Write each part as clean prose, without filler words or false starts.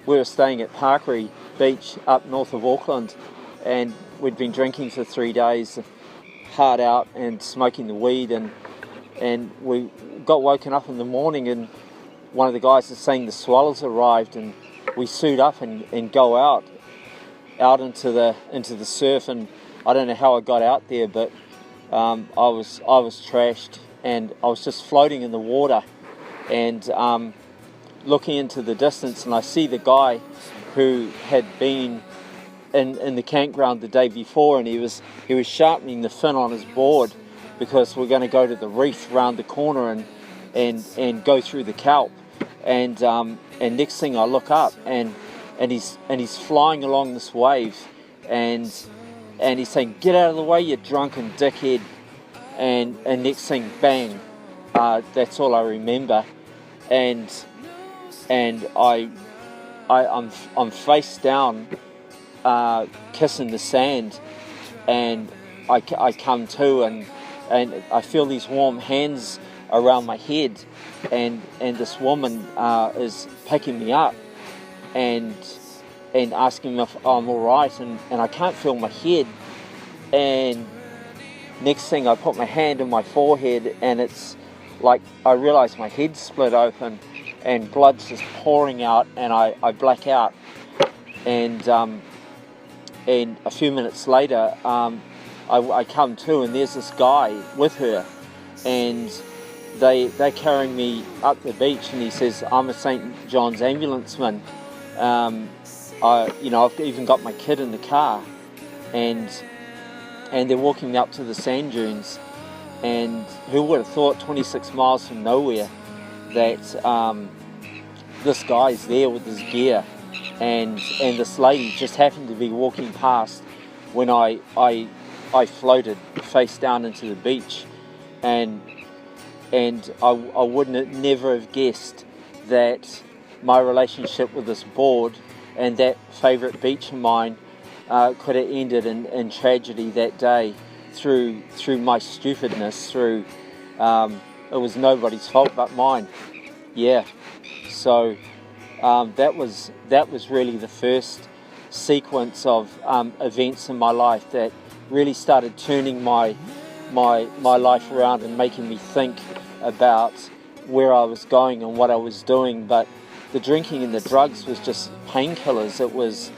we were staying at Parkery Beach up north of Auckland, and we'd been drinking for 3 days, hard out and smoking the weed, and we got woken up in the morning and one of the guys was saying the swallows arrived, and we suit up and go out into the surf. And I don't know how I got out there, but I was trashed, and I was just floating in the water and looking into the distance, and I see the guy who had been in the campground the day before, and he was sharpening the fin on his board because we're going to go to the reef round the corner and go through the kelp. And next thing I look up, and he's flying along this wave, and he's saying, "Get out of the way, you drunken dickhead!" And next thing, bang! That's all I remember. And I'm face down, kissing the sand, and I come to, and I feel these warm hands around my head, and this woman is picking me up and asking me if I'm alright, and I can't feel my head, and next thing I put my hand on my forehead, and it's like I realise my head's split open and blood's just pouring out, and I black out, and a few minutes later I come to, and there's this guy with her, and they're carrying me up the beach, and he says, "I'm a St. John's ambulanceman. I've even got my kid in the car," and they're walking me up to the sand dunes, and who would have thought 26 miles from nowhere that this guy's there with his gear, and this lady just happened to be walking past when I floated face down into the beach, and I wouldn't never have guessed that my relationship with this board and that favourite beach of mine could have ended in tragedy that day through my stupidness. It was nobody's fault but mine. Yeah. So that was really the first sequence of events in my life that really started turning my life around and making me think about where I was going and what I was doing. But the drinking and the drugs was just painkillers. It was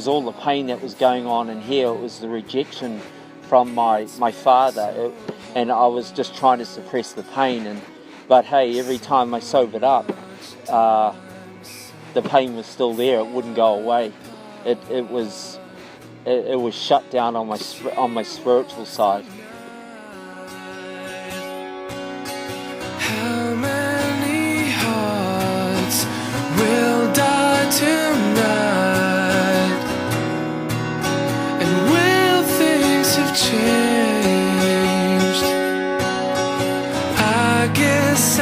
all the pain that was going on in here. It was the rejection from my father, and I was just trying to suppress the pain. But hey, every time I sobered up, the pain was still there. It wouldn't go away. It was shut down on my spiritual side. How many hearts will die tonight? And will things have changed? I guess